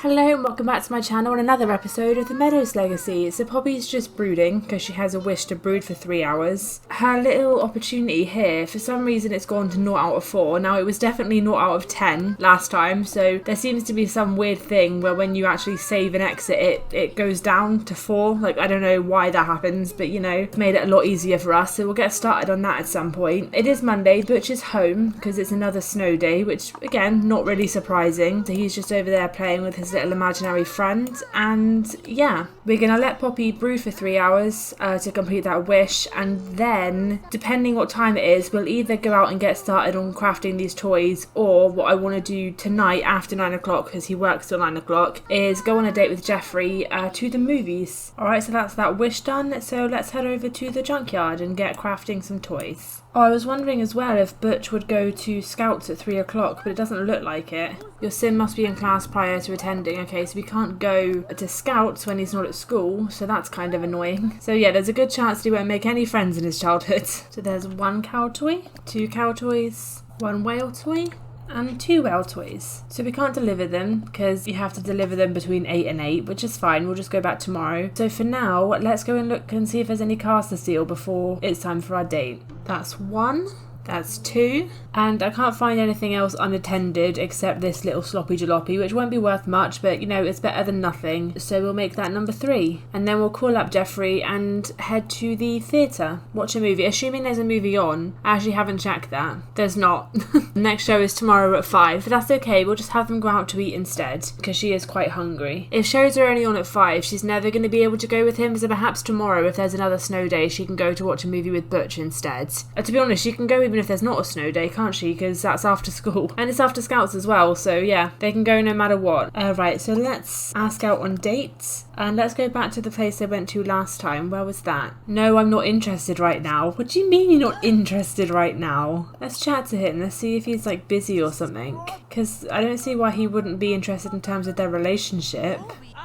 Hello and welcome back to my channel and another episode of the Meadows Legacy. So Poppy's just brooding because she has a wish to brood for 3 hours. Her little opportunity here, for some reason it's gone to 0 out of 4. Now it was definitely 0 out of 10 last time, so there seems to be some weird thing where when you actually save and exit it goes down to 4. Like, I don't know why that happens, but you know, it's made it a lot easier for us, so we'll get started on that at some point. It is Monday, Butch is home because it's another snow day, which again, not really surprising. So he's just over there playing with his little imaginary friend, and yeah, we're gonna let Poppy brew for 3 hours to complete that wish, and then depending what time it is, we'll either go out and get started on crafting these toys, or what I want to do tonight after 9 o'clock, because he works till 9 o'clock, is go on a date with Jeffrey to the movies. Alright, so that's that wish done, so let's head over to the junkyard and get crafting some toys. Oh, I was wondering as well if Butch would go to Scouts at 3 o'clock, but it doesn't look like it. Your sim must be in class prior to attending. Okay, so we can't go to Scouts when he's not at school, so that's kind of annoying. So yeah, there's a good chance he won't make any friends in his childhood. So there's 1 cow toy, 2 cow toys, 1 whale toy, and 2 whale toys. So we can't deliver them because you have to deliver them between 8 and 8, which is fine. We'll just go back tomorrow. So for now, let's go and look and see if there's any cars to steal before it's time for our date. That's 1. That's 2, and I can't find anything else unattended except this little sloppy jalopy, which won't be worth much, but you know, it's better than nothing, so we'll make that number 3. And then we'll call up Jeffrey and head to the theatre, watch a movie, assuming there's a movie on. I actually haven't checked that. There's not. The next show is tomorrow at 5, but that's okay, we'll just have them go out to eat instead, because she is quite hungry. If shows are only on at 5, she's never going to be able to go with him, so perhaps tomorrow, if there's another snow day, she can go to watch a movie with Butch instead. To be honest, she can go even if there's not a snow day, can't she? Because that's after school. And it's after Scouts as well, so yeah, they can go no matter what. Right, so let's ask out on dates. And let's go back to the place they went to last time. Where was that? No, I'm not interested right now. What do you mean you're not interested right now? Let's chat to him. Let's see if he's like busy or something. Because I don't see why he wouldn't be interested in terms of their relationship.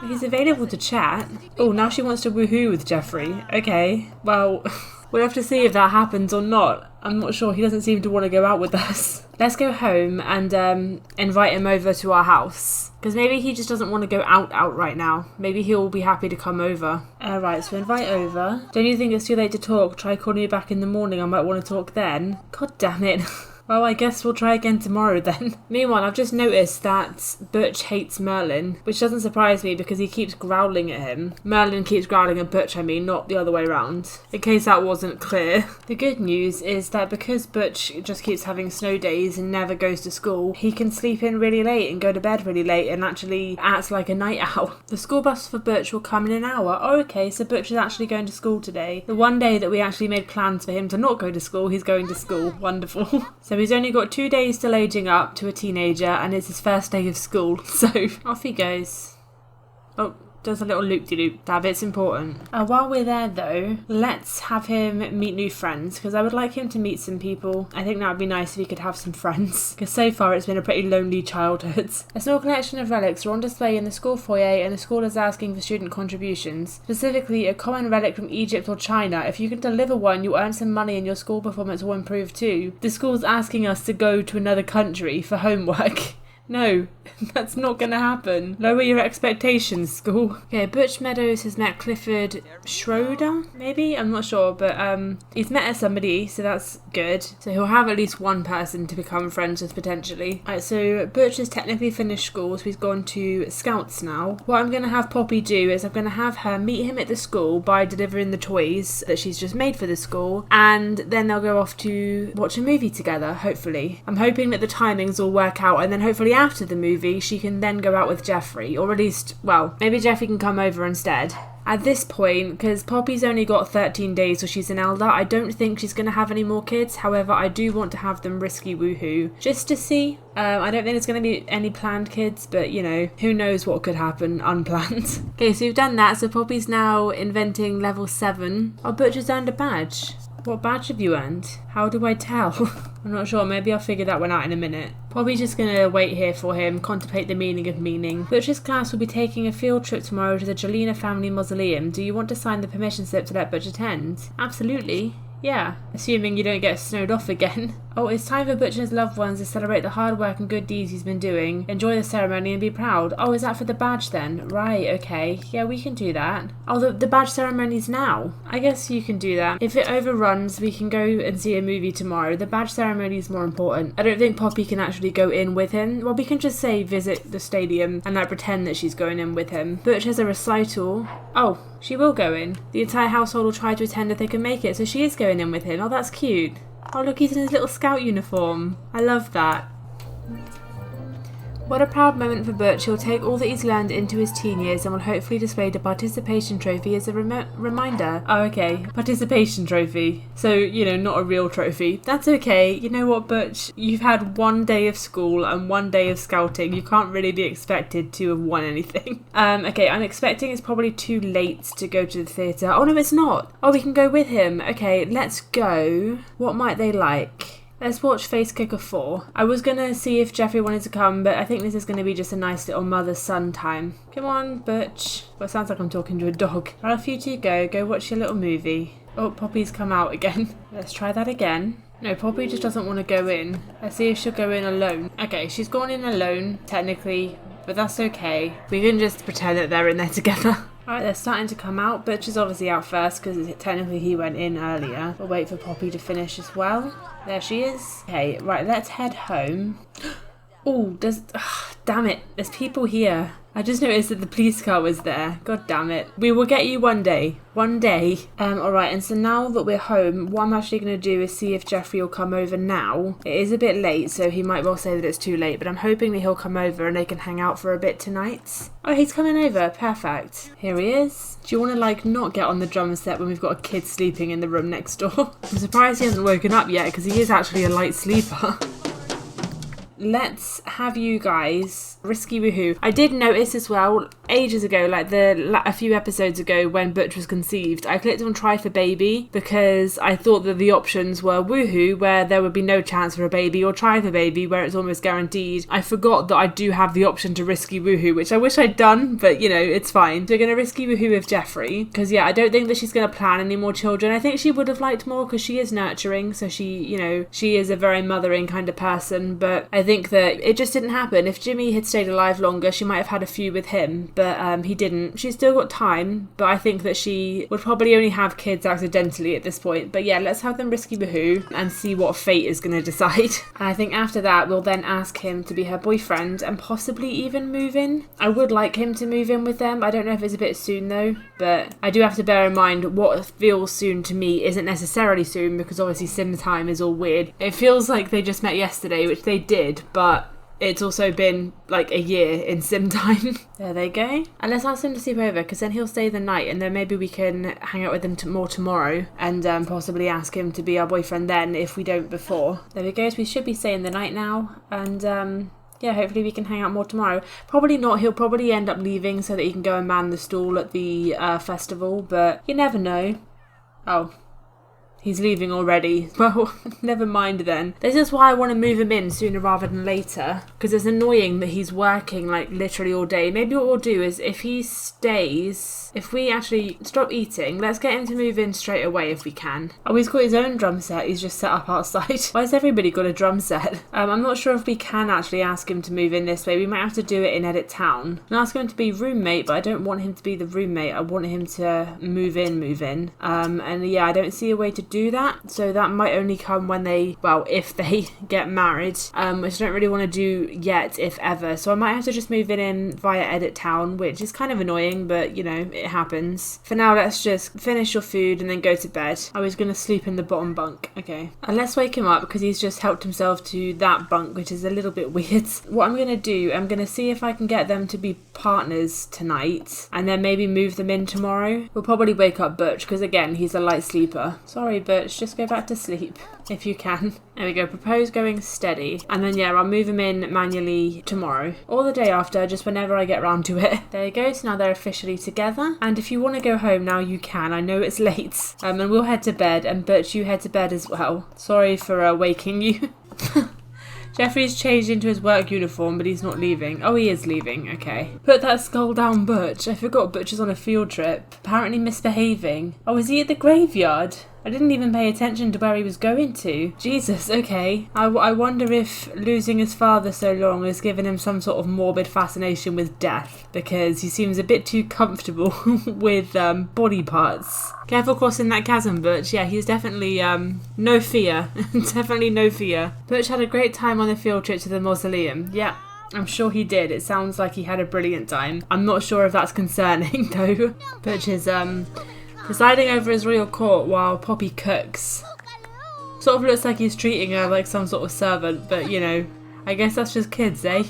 He's available to chat. Oh, now she wants to woohoo with Jeffrey. Okay, well, we'll have to see if that happens or not. I'm not sure. He doesn't seem to want to go out with us. Let's go home and invite him over to our house. Because maybe he just doesn't want to go out right now. Maybe he'll be happy to come over. Right, so invite over. Don't you think it's too late to talk? Try calling me back in the morning. I might want to talk then. God damn it. Well, I guess we'll try again tomorrow then. Meanwhile, I've just noticed that Butch hates Merlin, which doesn't surprise me because he keeps growling at him. Merlin keeps growling at Butch, I mean, not the other way around. In case that wasn't clear. The good news is that because Butch just keeps having snow days and never goes to school, he can sleep in really late and go to bed really late and actually acts like a night owl. The school bus for Butch will come in an hour. Oh, okay, so Butch is actually going to school today. The one day that we actually made plans for him to not go to school, he's going to school. Wonderful. So he's only got 2 days till aging up to a teenager, and it's his first day of school, so off he goes. Oh, does a little loop-de-loop tab, it's important. While we're there though, let's have him meet new friends, because I would like him to meet some people. I think that would be nice if he could have some friends, because so far it's been a pretty lonely childhood. A small collection of relics are on display in the school foyer, and the school is asking for student contributions. Specifically, a common relic from Egypt or China. If you can deliver one, you'll earn some money and your school performance will improve too. The school's asking us to go to another country for homework. No, that's not going to happen. Lower your expectations, school. Okay, Butch Meadows has met Clifford Schroeder, maybe? I'm not sure, but he's met somebody, so that's good. So he'll have at least one person to become friends with, potentially. Alright, so Butch has technically finished school, so he's gone to Scouts now. What I'm going to have Poppy do is I'm going to have her meet him at the school by delivering the toys that she's just made for the school, and then they'll go off to watch a movie together, hopefully. I'm hoping that the timings will work out, and then hopefully after the movie she can then go out with Jeffrey, or at least, well, maybe Jeffrey can come over instead. At this point, because Poppy's only got 13 days so she's an elder, I don't think she's going to have any more kids. However, I do want to have them risky woohoo, just to see. I don't think there's going to be any planned kids, but you know, who knows what could happen unplanned. Okay, so we've done that, so Poppy's now inventing level 7. Oh, Butch has earned a badge. What badge have you earned? How do I tell? I'm not sure, maybe I'll figure that one out in a minute. Probably just gonna wait here for him, contemplate the meaning of meaning. Butch's class will be taking a field trip tomorrow to the Jelena family mausoleum. Do you want to sign the permission slip to let Butch attend? Absolutely. Yeah, assuming you don't get snowed off again. Oh, it's time for Butch and his loved ones to celebrate the hard work and good deeds he's been doing. Enjoy the ceremony and be proud. Oh, is that for the badge then? Right, okay. Yeah, we can do that. Oh, the badge ceremony's now. I guess you can do that. If it overruns, we can go and see a movie tomorrow. The badge ceremony is more important. I don't think Poppy can actually go in with him. Well, we can just say visit the stadium and like pretend that she's going in with him. Butch has a recital. Oh, she will go in. The entire household will try to attend if they can make it, so she is going in with him. Oh, that's cute. Oh, look, he's in his little scout uniform. I love that. What a proud moment for Butch. He'll take all that he's learned into his teen years and will hopefully display the participation trophy as a reminder. Oh, okay. Participation trophy. So, you know, not a real trophy. That's okay. You know what, Butch? You've had 1 day of school and 1 day of scouting. You can't really be expected to have won anything. Okay, I'm expecting it's probably too late to go to the theatre. Oh, no, it's not. Oh, we can go with him. Okay, let's go. What might they like? Let's watch Face Kicker 4. I was going to see if Jeffrey wanted to come, but I think this is going to be just a nice little mother-son time. Come on, Butch. Well, it sounds like I'm talking to a dog. I'll off you two go. Go watch your little movie. Oh, Poppy's come out again. Let's try that again. No, Poppy just doesn't want to go in. Let's see if she'll go in alone. Okay, she's gone in alone, technically, but that's okay. We can just pretend that they're in there together. Alright, they're starting to come out. Butch is obviously out first because technically he went in earlier. We'll wait for Poppy to finish as well. There she is. Okay, right, let's head home. Oh, damn it. There's people here. I just noticed that the police car was there. God damn it. We will get you one day. One day. Alright, and so now that we're home, what I'm actually going to do is see if Jeffrey will come over now. It is a bit late, so he might well say that it's too late, but I'm hoping that he'll come over and they can hang out for a bit tonight. Oh, he's coming over. Perfect. Here he is. Do you want to, like, not get on the drum set when we've got a kid sleeping in the room next door? I'm surprised he hasn't woken up yet, because he is actually a light sleeper. Let's have you guys risky woohoo. I did notice as well ages ago, like a few episodes ago when Butch was conceived, I clicked on try for baby because I thought that the options were woohoo where there would be no chance for a baby or try for baby where it's almost guaranteed. I forgot that I do have the option to risky woohoo, which I wish I'd done, but you know, it's fine. So we're going to risky woohoo with Jeffrey because yeah, I don't think that she's going to plan any more children. I think she would have liked more because she is nurturing, so she, you know, she is a very mothering kind of person, but I think that it just didn't happen. If Jimmy had stayed alive longer, she might have had a few with him, but he didn't. She's still got time, but I think that she would probably only have kids accidentally at this point. But yeah, let's have them risky woohoo and see what fate is going to decide. And I think after that, we'll then ask him to be her boyfriend and possibly even move in. I would like him to move in with them. I don't know if it's a bit soon though, but I do have to bear in mind what feels soon to me isn't necessarily soon because obviously sim time is all weird. It feels like they just met yesterday, which they did, but it's also been like a year in sim time. There they go. And let's ask him to sleep over because then he'll stay the night and then maybe we can hang out with him more tomorrow and possibly ask him to be our boyfriend then if we don't before. There we go. So we should be staying the night now and yeah, hopefully we can hang out more tomorrow. Probably not. He'll probably end up leaving so that he can go and man the stall at the festival, but you never know. Oh. He's leaving already. Well, never mind then. This is why I want to move him in sooner rather than later. Because it's annoying that he's working like literally all day. Maybe what we'll do is if he stays, if we actually stop eating, let's get him to move in straight away if we can. Oh, he's got his own drum set. He's just set up outside. Why has everybody got a drum set? I'm not sure if we can actually ask him to move in this way. We might have to do it in Edit Town. And ask him to be roommate, but I don't want him to be the roommate. I want him to move in. And yeah, I don't see a way to do that, so that might only come when they, well, if they get married, which I don't really want to do yet, if ever, so I might have to just move it in via Edit Town, which is kind of annoying, but you know, it happens. For now, let's just finish your food and then go to bed. I was going to sleep in the bottom bunk. Okay, and let's wake him up because he's just helped himself to that bunk, which is a little bit weird. What I'm going to do, I'm going to see if I can get them to be partners tonight and then maybe move them in tomorrow. We'll probably wake up Butch because again, he's a light sleeper. Sorry, Butch, just go back to sleep if you can. There we go, propose going steady. And then yeah, I'll move them in manually tomorrow or the day after, just whenever I get around to it. There you go, so now they're officially together. And if you want to go home now, you can. I know it's late. And we'll head to bed, and Butch, you head to bed as well. Sorry for waking you. Jeffrey's changed into his work uniform, but he's not leaving. Oh, he is leaving. Okay. Put that skull down, Butch. I forgot Butch is on a field trip. Apparently misbehaving. Oh, is he at the graveyard? I didn't even pay attention to where he was going to. Jesus, okay. I wonder if losing his father so long has given him some sort of morbid fascination with death, because he seems a bit too comfortable with body parts. Careful crossing that chasm, Butch. Yeah, he's definitely no fear. Definitely no fear. Butch had a great time on the field trip to the mausoleum. Yeah, I'm sure he did. It sounds like he had a brilliant time. I'm not sure if that's concerning though. Butch is presiding over his royal court while Poppy cooks. Sort of looks like he's treating her like some sort of servant, but you know, I guess that's just kids, eh?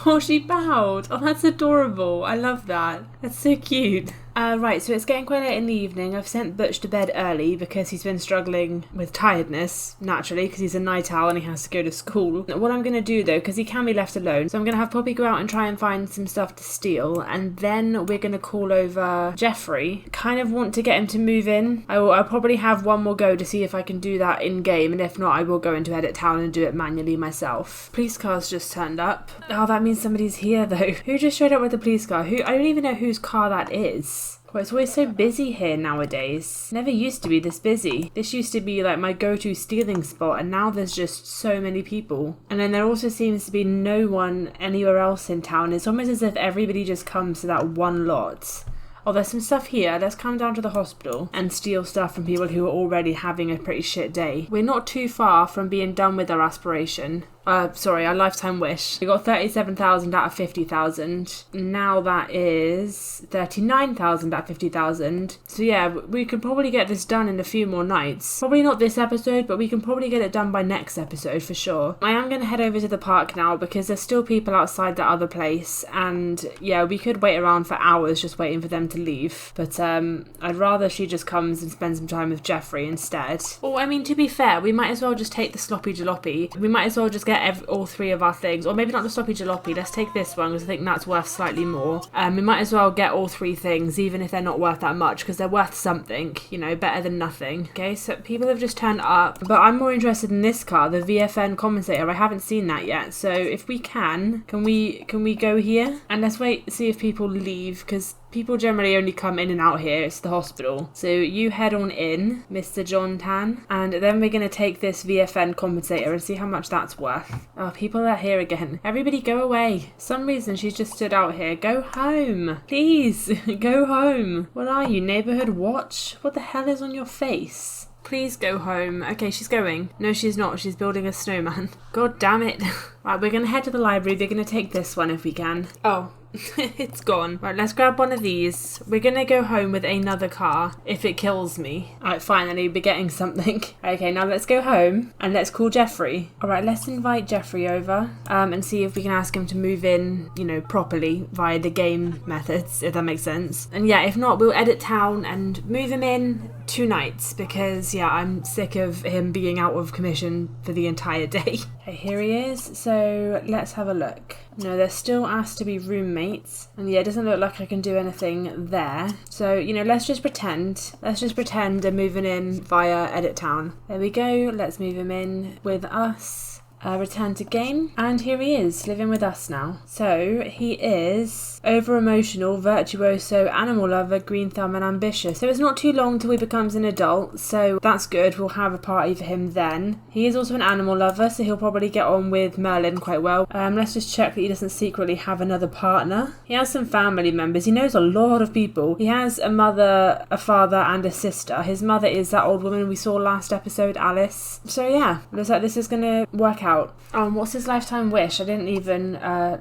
Oh, she bowed. Oh, that's adorable. I love that. That's so cute. Right, so it's getting quite late in the evening. I've sent Butch to bed early because he's been struggling with tiredness, naturally, because he's a night owl and he has to go to school. What I'm going to do, though, because he can be left alone, so I'm going to have Poppy go out and try and find some stuff to steal, and then we're going to call over Jeffrey. Kind of want to get him to move in. I'll probably have one more go to see if I can do that in-game, and if not, I will go into Edit Town and do it manually myself. Police car's just turned up. Oh, that means somebody's here, though. Who just showed up with the police car? I don't even know whose car that is. Well, it's always so busy here nowadays. Never used to be this busy. This used to be like my go-to stealing spot, and now there's just so many people. And then there also seems to be no one anywhere else in town. It's almost as if everybody just comes to that one lot. Oh, there's some stuff here. Let's come down to the hospital and steal stuff from people who are already having a pretty shit day. We're not too far from being done with our aspiration. Our lifetime wish. We got 37,000 out of 50,000. Now that is 39,000 out of 50,000. So yeah, we could probably get this done in a few more nights. Probably not this episode, but we can probably get it done by next episode for sure. I am going to head over to the park now because there's still people outside that other place. And yeah, we could wait around for hours just waiting for them to leave. But I'd rather she just comes and spends some time with Jeffrey instead. Well, I mean, to be fair, we might as well just take the sloppy jalopy. We might as well just get all three of our things, or maybe not the sloppy jalopy. Let's take this one because I think that's worth slightly more. We might as well get all three things, even if they're not worth that much, because they're worth something, you know, better than nothing. Okay, so people have just turned up, but I'm more interested in this car, the VFN compensator. I haven't seen that yet, so if we can we go here and let's wait, see if people leave, because people generally only come in and out here. It's the hospital. So you head on in, Mr. John Tan, and then we're going to take this VFN compensator and see how much that's worth. Oh, people are here again. Everybody go away. For some reason she's just stood out here. Go home. Please, go home. What are you, neighborhood watch? What the hell is on your face? Please go home. Okay, she's going. No, she's not. She's building a snowman. God damn it. Right, we're going to head to the library. We're going to take this one if we can. Oh. It's gone. Right, let's grab one of these. We're gonna go home with another car if it kills me. Alright, finally, we're getting something. Okay, now let's go home and let's call Jeffrey. Alright, let's invite Jeffrey over and see if we can ask him to move in, you know, properly via the game methods, if that makes sense. And yeah, if not, we'll edit town and move him in 2 nights because, yeah, I'm sick of him being out of commission for the entire day. Okay, here he is. So let's have a look. No, they're still asked to be roommates. And yeah, it doesn't look like I can do anything there. So, you know, let's just pretend. Let's just pretend they're moving in via Edit Town. There we go. Let's move him in with us. Return to game. And here he is, living with us now. So, he is over-emotional, virtuoso, animal lover, green thumb and ambitious. So it's not too long till he becomes an adult, so that's good. We'll have a party for him then. He is also an animal lover, so he'll probably get on with Merlin quite well. Let's just check that he doesn't secretly have another partner. He has some family members. He knows a lot of people. He has a mother, a father and a sister. His mother is that old woman we saw last episode, Alice. So yeah, looks like this is gonna work out. What's his lifetime wish? I didn't even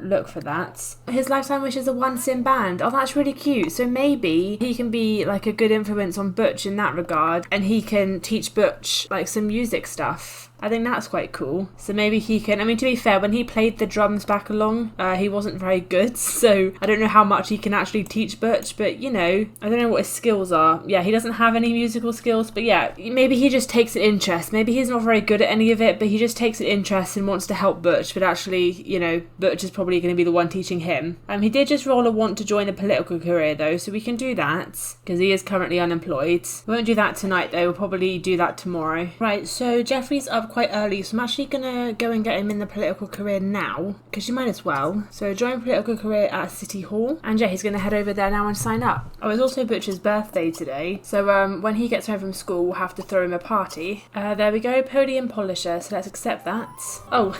look for that. His lifetime wish is a one-sim band. Oh, that's really cute. So maybe he can be like a good influence on Butch in that regard, and he can teach Butch like some music stuff. I think that's quite cool. So maybe he can, I mean, to be fair, when he played the drums back along, he wasn't very good. So I don't know how much he can actually teach Butch, but you know, I don't know what his skills are. Yeah, he doesn't have any musical skills, but yeah, maybe he just takes an interest. Maybe he's not very good at any of it, but he just takes an interest and wants to help Butch. But actually, you know, Butch is probably going to be the one teaching him. He did just roll a want to join a political career though, so we can do that because he is currently unemployed. We won't do that tonight though. We'll probably do that tomorrow. Right, so Jeffrey's up up quite early, so I'm actually gonna go and get him in the political career now, because you might as well. So join political career at City Hall, and yeah, he's gonna head over there now and sign up. Oh, it's also Butch's birthday today, so when he gets home from school, we'll have to throw him a party. There we go, podium polisher, so let's accept that. Oh,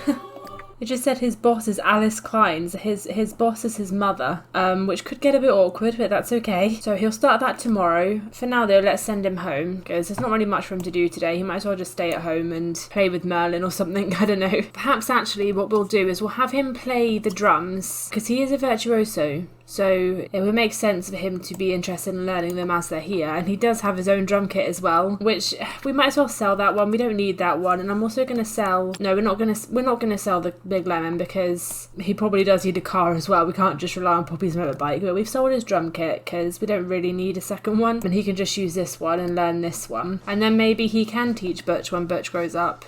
it just said his boss is Alice Klein, so his boss is his mother, which could get a bit awkward, but that's okay. So he'll start that tomorrow. For now though, let's send him home, because there's not really much for him to do today. He might as well just stay at home and play with Merlin or something, I don't know. Perhaps actually what we'll do is we'll have him play the drums, because he is a virtuoso. So it would make sense for him to be interested in learning them as they're here, and he does have his own drum kit as well, which we might as well sell that one. We don't need that one, and I'm also going to sell. No, we're not going to sell the Big Lemon because he probably does need a car as well. We can't just rely on Poppy's motorbike. But we've sold his drum kit because we don't really need a second one, and he can just use this one and learn this one, and then maybe he can teach Butch when Butch grows up.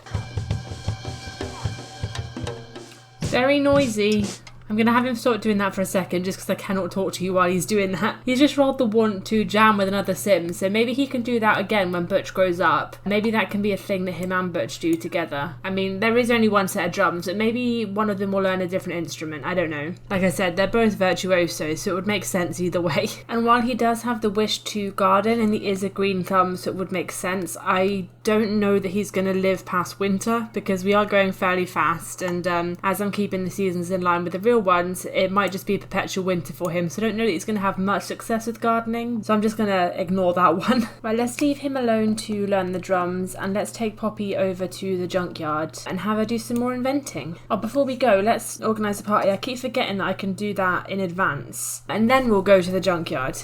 Very noisy. I'm going to have him stop doing that for a second just because I cannot talk to you while he's doing that. He's just rather want to jam with another sim, so maybe he can do that again when Butch grows up. Maybe that can be a thing that him and Butch do together. I mean, there is only one set of drums, but maybe one of them will learn a different instrument. I don't know. Like I said, they're both virtuosos, so it would make sense either way. And while he does have the wish to garden, and he is a green thumb, so it would make sense, I don't know that he's going to live past winter because we are going fairly fast, and as I'm keeping the seasons in line with the real ones, it might just be a perpetual winter for him, so I don't know that he's going to have much success with gardening, so I'm just going to ignore that one. Right, let's leave him alone to learn the drums, and let's take Poppy over to the junkyard and have her do some more inventing. Oh, before we go, let's organise a party. I keep forgetting that I can do that in advance, and then we'll go to the junkyard.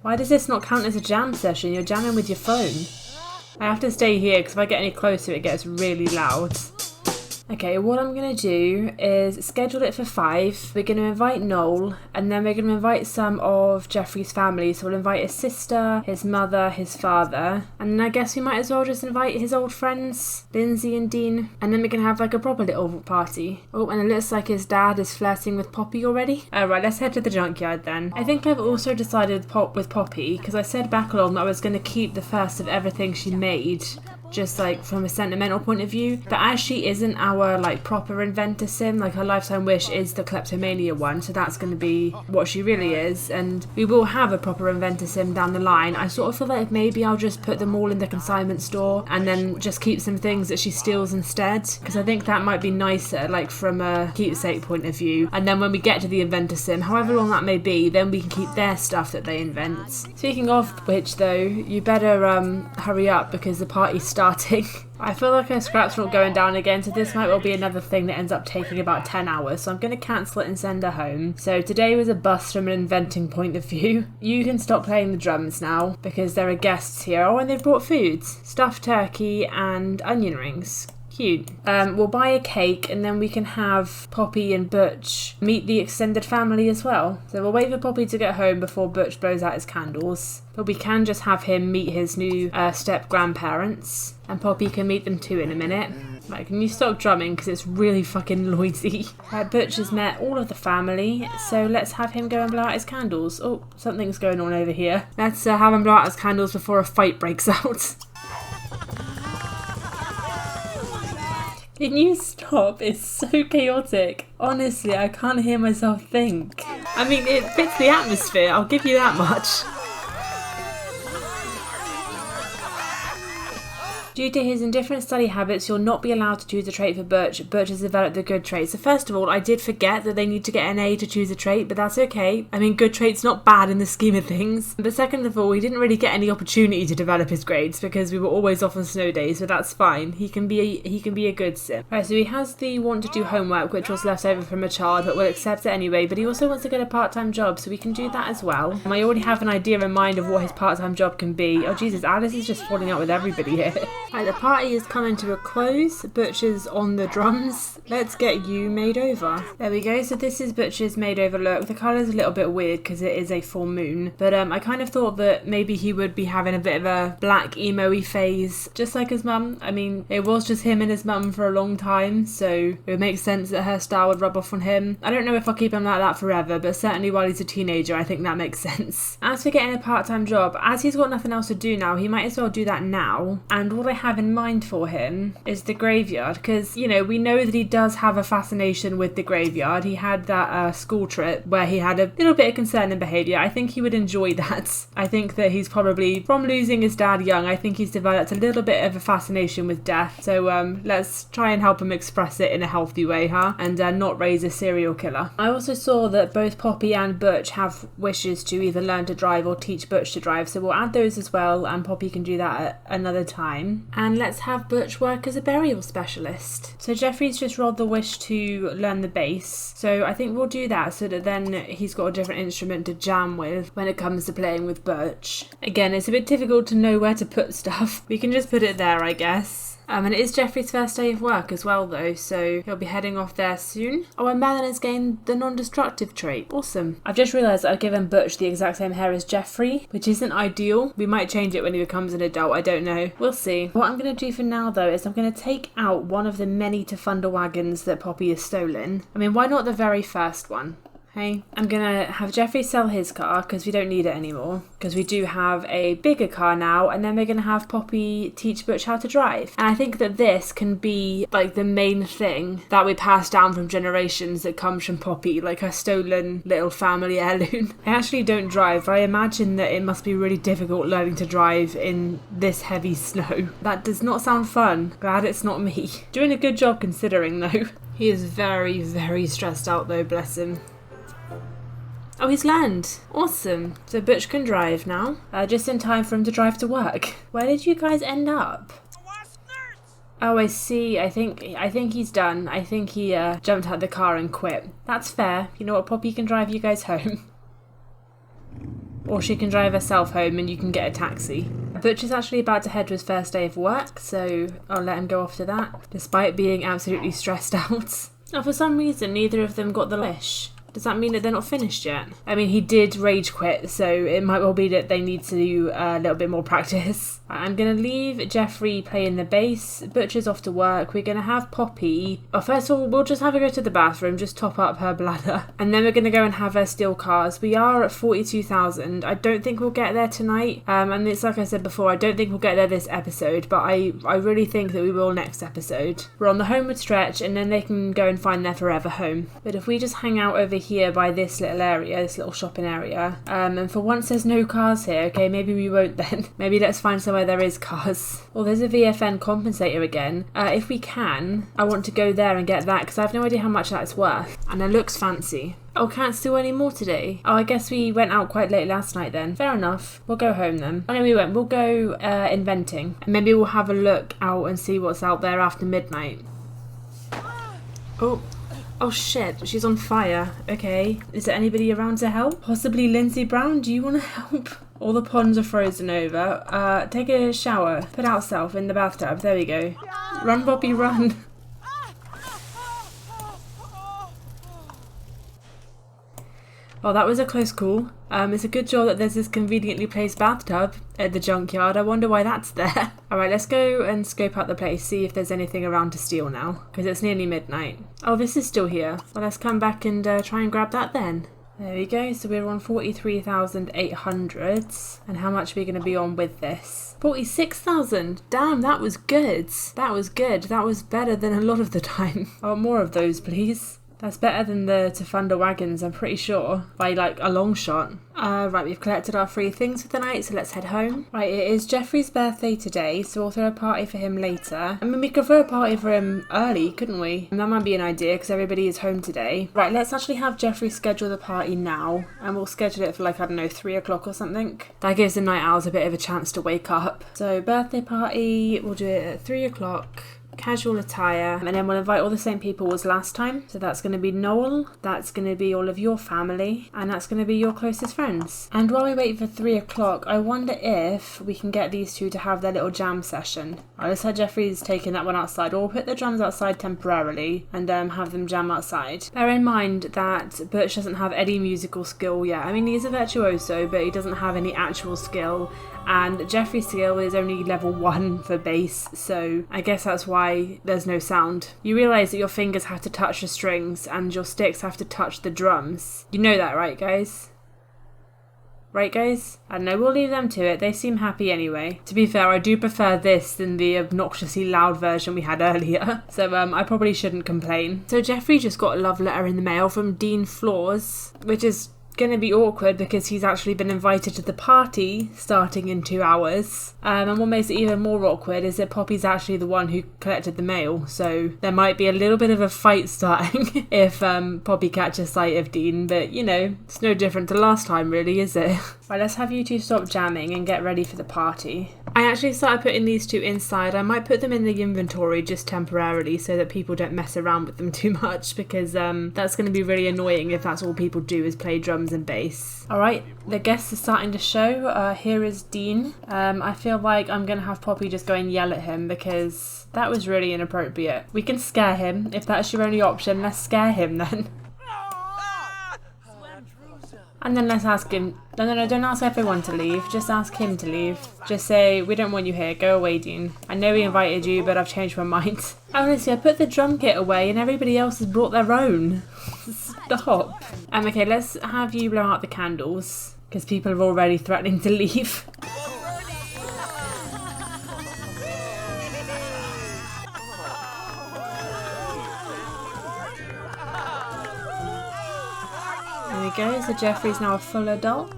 Why does this not count as a jam session? You're jamming with your phone. I have to stay here because if I get any closer it gets really loud. Okay, what I'm going to do is schedule it for 5. We're going to invite Noel, and then we're going to invite some of Jeffrey's family. So we'll invite his sister, his mother, his father, and then I guess we might as well just invite his old friends, Lindsay and Dean, and then we can have like a proper little party. Oh, and it looks like his dad is flirting with Poppy already. Alright, let's head to the junkyard then. I think I've also decided with Poppy, because I said back along that I was going to keep the first of everything she made, just like from a sentimental point of view, but as she isn't our like proper inventor sim, like her lifetime wish is the kleptomania one, so that's going to be what she really is, and we will have a proper inventor sim down the line. I sort of feel like maybe I'll just put them all in the consignment store and then just keep some things that she steals instead, because I think that might be nicer, like from a keepsake point of view, and then when we get to the inventor sim, however long that may be, then we can keep their stuff that they invent. Speaking of which though, you better hurry up because the party's starting. I feel like her scrap's not going down again, so this might well be another thing that ends up taking about 10 hours, so I'm going to cancel it and send her home. So today was a bust from an inventing point of view. You can stop playing the drums now because there are guests here. Oh, and they've brought foods. Stuffed turkey and onion rings. Cute. We'll buy a cake and then we can have Poppy and Butch meet the extended family as well. So we'll wait for Poppy to get home before Butch blows out his candles. But we can just have him meet his new step-grandparents. And Poppy can meet them too in a minute. Right, can you stop drumming because it's really fucking noisy. Right, Butch has met all of the family, so let's have him go and blow out his candles. Oh, something's going on over here. Let's have him blow out his candles before a fight breaks out. Can you stop? It's so chaotic. Honestly, I can't hear myself think. I mean, it fits the atmosphere, I'll give you that much. Due to his indifferent study habits, you'll not be allowed to choose a trait for Butch. Butch has developed the good trait. So first of all, I did forget that they need to get an A to choose a trait, but that's okay. I mean, good trait's not bad in the scheme of things. But second of all, he didn't really get any opportunity to develop his grades because we were always off on snow days, so that's fine. He can be a good sim. Right, so he has the want to do homework, which was left over from a child, but we'll accept it anyway. But he also wants to get a part-time job, so we can do that as well. And I already have an idea in mind of what his part-time job can be. Oh Jesus, Alice is just falling out with everybody here. Right, the party is coming to a close. Butch is on the drums. Let's get you made over. There we go. So this is Butch's made over look. The colour's a little bit weird because it is a full moon. But I kind of thought that maybe he would be having a bit of a black emo-y phase, just like his mum. I mean, it was just him and his mum for a long time, so it would make sense that her style would rub off on him. I don't know if I'll keep him like that forever, but certainly while he's a teenager, I think that makes sense. As for getting a part-time job, as he's got nothing else to do now, he might as well do that now. And what I have in mind for him is the graveyard, because, you know, we know that he does have a fascination with the graveyard. He had that school trip where he had a little bit of concerning behaviour. I think he would enjoy that. I think that he's probably, from losing his dad young, I think he's developed a little bit of a fascination with death. So let's try and help him express it in a healthy way, huh? And not raise a serial killer. I also saw that both Poppy and Butch have wishes to either learn to drive or teach Butch to drive, so we'll add those as well, and Poppy can do that at another time. And let's have Butch work as a burial specialist. So Jeffrey's just rolled the wish to learn the bass, so I think we'll do that so that then he's got a different instrument to jam with when it comes to playing with Butch. Again, it's a bit difficult to know where to put stuff. We can just put it there, I guess. And it is Jeffrey's first day of work as well though, so he'll be heading off there soon. Oh, and Melon has gained the non-destructive trait. Awesome. I've just realised I've given Butch the exact same hair as Jeffrey, which isn't ideal. We might change it when he becomes an adult, I don't know. We'll see. What I'm going to do for now though is I'm going to take out one of the many Tafunda wagons that Poppy has stolen. I mean, why not the very first one? Hey, I'm gonna have Jeffrey sell his car because we don't need it anymore, because we do have a bigger car now, and then we're gonna have Poppy teach Butch how to drive. And I think that this can be like the main thing that we pass down from generations that comes from Poppy, like her stolen little family heirloom. I actually don't drive, but I imagine that it must be really difficult learning to drive in this heavy snow. That does not sound fun. Glad it's not me. Doing a good job considering though. He is very, very stressed out though, bless him. Oh, he's learned. Awesome. So Butch can drive now. Just in time for him to drive to work. Where did you guys end up? Oh, I see. I think he's done. I think he jumped out the car and quit. That's fair. You know what? Poppy can drive you guys home. Or she can drive herself home and you can get a taxi. Butch is actually about to head to his first day of work, so I'll let him go off to that, despite being absolutely stressed out. Now, for some reason, neither of them got the wish. Does that mean that they're not finished yet? I mean, he did rage quit, so it might well be that they need to do a little bit more practice. I'm going to leave Jeffrey playing the bass. Butcher's off to work. We're going to have Poppy. Oh, first of all, we'll just have her go to the bathroom, just top up her bladder. And then we're going to go and have her steal cars. We are at 42,000. I don't think we'll get there tonight. And it's like I said before, I don't think we'll get there this episode, but I really think that we will next episode. We're on the homeward stretch, and then they can go and find their forever home. But if we just hang out over here by this little area, this little shopping area, and for once there's no cars here, okay, maybe we won't then. Maybe let's find somewhere there is cars. Well, there's a VFN compensator again. If we can, I want to go there and get that because I have no idea how much that's worth, and it looks fancy. Oh, can't steal any more today? Oh, I guess we went out quite late last night then. Fair enough. We'll go home then. Oh no, we won't. We'll go inventing, and maybe we'll have a look out and see what's out there after midnight. Oh shit, she's on fire. Okay. Is there anybody around to help? Possibly Lindsay Brown, do you want to help? All the ponds are frozen over. Take a shower. Put out self in the bathtub. There we go. Run, Bobby, run. Oh, that was a close call. It's a good job that there's this conveniently placed bathtub at the junkyard. I wonder why that's there. Alright, let's go and scope out the place, see if there's anything around to steal now, because it's nearly midnight. Oh, this is still here. Well, let's come back and try and grab that then. There we go, so we're on 43,800. And how much are we going to be on with this? 46,000! Damn, that was good. That was good. That was better than a lot of the time. Oh, more of those, please. That's better than the Tafunda wagons, I'm pretty sure, by like a long shot. Right, we've collected our 3 things for the night, so let's head home. Right, it is Jeffrey's birthday today, so we'll throw a party for him later. I mean, we could throw a party for him early, couldn't we? And that might be an idea, because everybody is home today. Right, let's actually have Jeffrey schedule the party now, and we'll schedule it for like, I don't know, 3 o'clock or something. That gives the night owls a bit of a chance to wake up. So, birthday party, we'll do it at 3 o'clock. casual attire, and then we'll invite all the same people as last time. So that's going to be Noel, that's going to be all of your family, and that's going to be your closest friends. And while we wait for 3 o'clock, I wonder if we can get these two to have their little jam session. I just heard Jeffrey's taking that one outside, or we'll put the drums outside temporarily and have them jam outside. Bear in mind that Butch doesn't have any musical skill yet. I mean, he's a virtuoso, but he doesn't have any actual skill. And Jeffrey's skill is only level 1 for bass, so I guess that's why there's no sound. You realise that your fingers have to touch the strings and your sticks have to touch the drums. You know that, right, guys? Right, guys? I don't know, we'll leave them to it. They seem happy anyway. To be fair, I do prefer this than the obnoxiously loud version we had earlier. So I probably shouldn't complain. So Jeffrey just got a love letter in the mail from Dean Floors, which is going to be awkward because he's actually been invited to the party starting in 2 hours. And what makes it even more awkward is that Poppy's actually the one who collected the mail, so there might be a little bit of a fight starting if Poppy catches sight of Dean, but you know, it's no different to last time really, is it? Right, let's have you two stop jamming and get ready for the party. I actually started putting these two inside. I might put them in the inventory just temporarily so that people don't mess around with them too much, because that's going to be really annoying if that's all people do is play drums and bass. Alright, the guests are starting to show. Here is Dean. I feel like I'm going to have Poppy just go and yell at him because that was really inappropriate. We can scare him. If that's your only option, let's scare him then. And then let's ask him. No, don't ask everyone to leave. Just ask him to leave. Just say, we don't want you here. Go away, Dean. I know we invited you, but I've changed my mind. Honestly, I put the drum kit away and everybody else has brought their own. Stop. Okay, let's have you blow out the candles because people are already threatening to leave. There we go, so Jeffrey's now a full adult.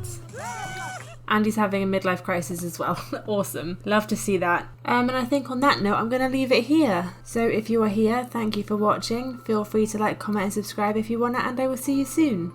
And he's having a midlife crisis as well. Awesome. Love to see that. And I think on that note, I'm going to leave it here. So if you are here, thank you for watching. Feel free to like, comment and subscribe if you want to, and I will see you soon.